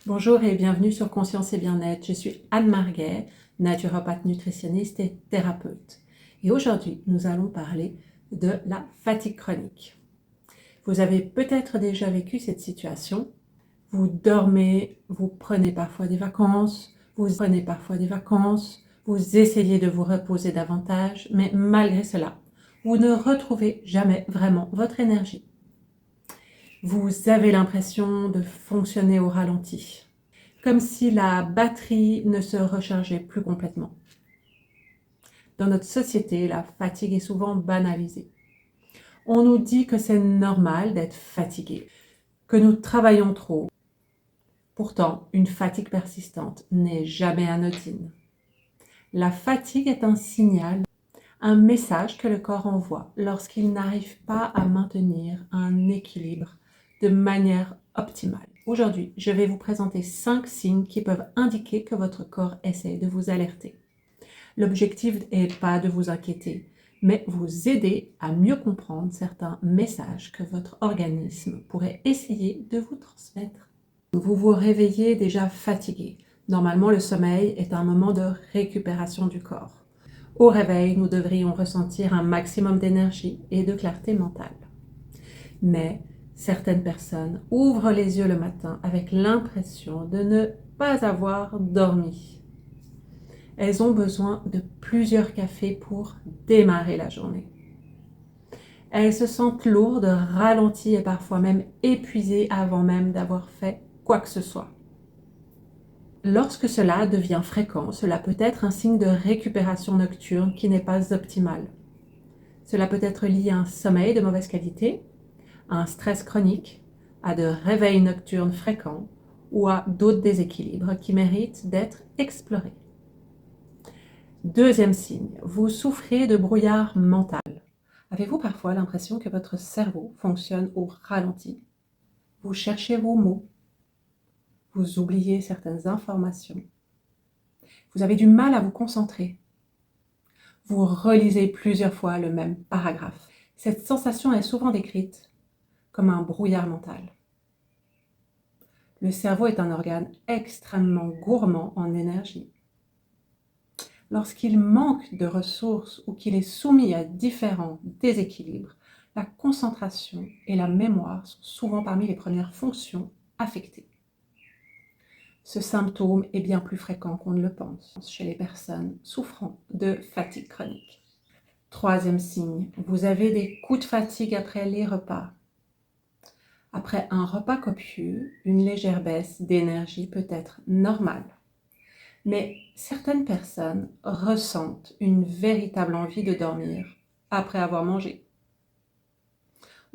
Bonjour et bienvenue sur Conscience et Bien-être. Je suis Anne Marguet, naturopathe nutritionniste et thérapeute. Et aujourd'hui, nous allons parler de la fatigue chronique. Vous avez peut-être déjà vécu cette situation. Vous dormez, vous prenez parfois des vacances, vous essayez de vous reposer davantage, mais malgré cela, vous ne retrouvez jamais vraiment votre énergie. Vous avez l'impression de fonctionner au ralenti, comme si la batterie ne se rechargeait plus complètement. Dans notre société, la fatigue est souvent banalisée. On nous dit que c'est normal d'être fatigué, que nous travaillons trop. Pourtant, une fatigue persistante n'est jamais anodine. La fatigue est un signal, un message que le corps envoie lorsqu'il n'arrive pas à maintenir un équilibre de manière optimale. Aujourd'hui, je vais vous présenter 5 signes qui peuvent indiquer que votre corps essaie de vous alerter. L'objectif n'est pas de vous inquiéter, mais vous aider à mieux comprendre certains messages que votre organisme pourrait essayer de vous transmettre. Vous vous réveillez déjà fatigué. Normalement, le sommeil est un moment de récupération du corps. Au réveil, nous devrions ressentir un maximum d'énergie et de clarté mentale. Mais certaines personnes ouvrent les yeux le matin avec l'impression de ne pas avoir dormi. Elles ont besoin de plusieurs cafés pour démarrer la journée. Elles se sentent lourdes, ralenties et parfois même épuisées avant même d'avoir fait quoi que ce soit. Lorsque cela devient fréquent, cela peut être un signe de récupération nocturne qui n'est pas optimale. Cela peut être lié à un sommeil de mauvaise qualité, à un stress chronique, à de réveils nocturnes fréquents ou à d'autres déséquilibres qui méritent d'être explorés. Deuxième signe, vous souffrez de brouillard mental. Avez-vous parfois l'impression que votre cerveau fonctionne au ralenti? Vous cherchez vos mots, vous oubliez certaines informations, vous avez du mal à vous concentrer, vous relisez plusieurs fois le même paragraphe. Cette sensation est souvent décrite comme un brouillard mental. Le cerveau est un organe extrêmement gourmand en énergie. Lorsqu'il manque de ressources ou qu'il est soumis à différents déséquilibres, la concentration et la mémoire sont souvent parmi les premières fonctions affectées. Ce symptôme est bien plus fréquent qu'on ne le pense chez les personnes souffrant de fatigue chronique. Troisième signe, vous avez des coups de fatigue après les repas. Après un repas copieux, une légère baisse d'énergie peut être normale. Mais certaines personnes ressentent une véritable envie de dormir après avoir mangé.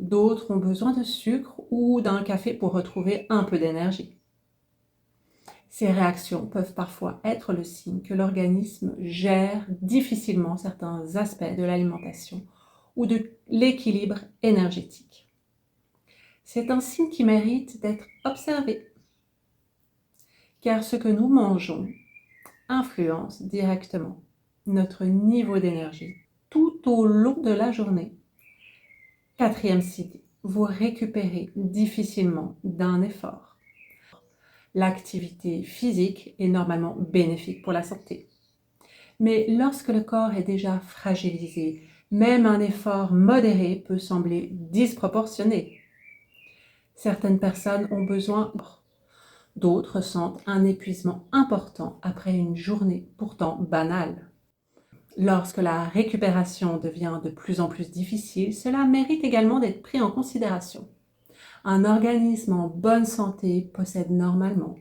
D'autres ont besoin de sucre ou d'un café pour retrouver un peu d'énergie. Ces réactions peuvent parfois être le signe que l'organisme gère difficilement certains aspects de l'alimentation ou de l'équilibre énergétique. C'est un signe qui mérite d'être observé, car ce que nous mangeons influence directement notre niveau d'énergie tout au long de la journée. Quatrième signe, vous récupérez difficilement d'un effort. L'activité physique est normalement bénéfique pour la santé. Mais lorsque le corps est déjà fragilisé, même un effort modéré peut sembler disproportionné. Certaines personnes ont besoin, d'autres sentent un épuisement important après une journée pourtant banale. Lorsque la récupération devient de plus en plus difficile, cela mérite également d'être pris en considération. Un organisme en bonne santé possède normalement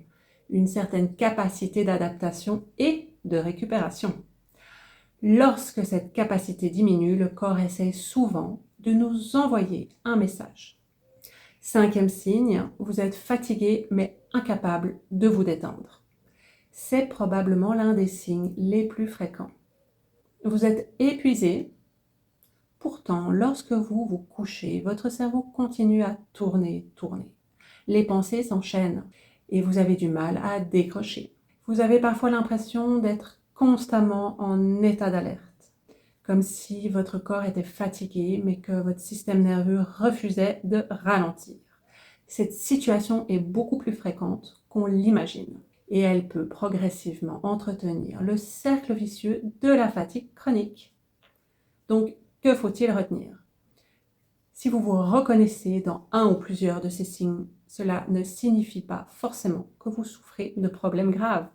une certaine capacité d'adaptation et de récupération. Lorsque cette capacité diminue, le corps essaie souvent de nous envoyer un message. Cinquième signe, vous êtes fatigué mais incapable de vous détendre. C'est probablement l'un des signes les plus fréquents. Vous êtes épuisé. Pourtant, lorsque vous vous couchez, votre cerveau continue à tourner. Les pensées s'enchaînent et vous avez du mal à décrocher. Vous avez parfois l'impression d'être constamment en état d'alerte, comme si votre corps était fatigué mais que votre système nerveux refusait de ralentir. Cette situation est beaucoup plus fréquente qu'on l'imagine et elle peut progressivement entretenir le cercle vicieux de la fatigue chronique. Donc, que faut-il retenir? Si vous vous reconnaissez dans un ou plusieurs de ces signes, cela ne signifie pas forcément que vous souffrez de problèmes graves.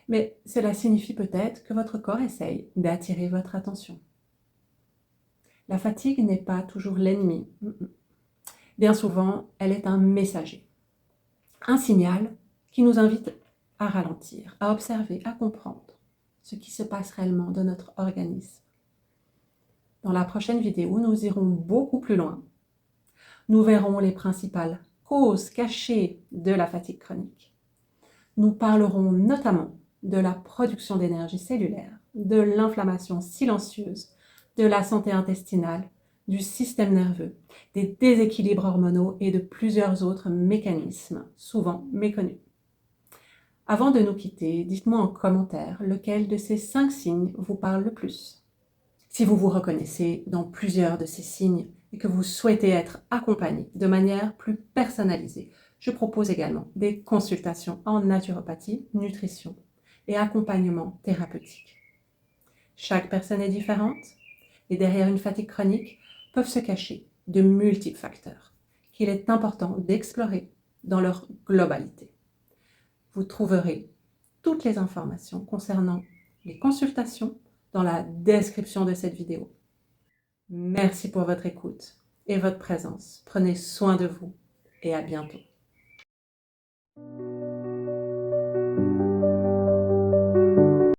Mais cela signifie peut-être que votre corps essaye d'attirer votre attention. La fatigue n'est pas toujours l'ennemi. Bien souvent, elle est un messager, un signal qui nous invite à ralentir, à observer, à comprendre ce qui se passe réellement dans notre organisme. Dans la prochaine vidéo, nous irons beaucoup plus loin. Nous verrons les principales causes cachées de la fatigue chronique. Nous parlerons notamment de la production d'énergie cellulaire, de l'inflammation silencieuse, de la santé intestinale, du système nerveux, des déséquilibres hormonaux et de plusieurs autres mécanismes souvent méconnus. Avant de nous quitter, dites-moi en commentaire lequel de ces 5 signes vous parle le plus. Si vous vous reconnaissez dans plusieurs de ces signes et que vous souhaitez être accompagné de manière plus personnalisée, je propose également des consultations en naturopathie, nutrition et accompagnement thérapeutique. Chaque personne est différente et derrière une fatigue chronique peuvent se cacher de multiples facteurs qu'il est important d'explorer dans leur globalité. Vous trouverez toutes les informations concernant les consultations dans la description de cette vidéo. Merci pour votre écoute et votre présence. Prenez soin de vous et à bientôt.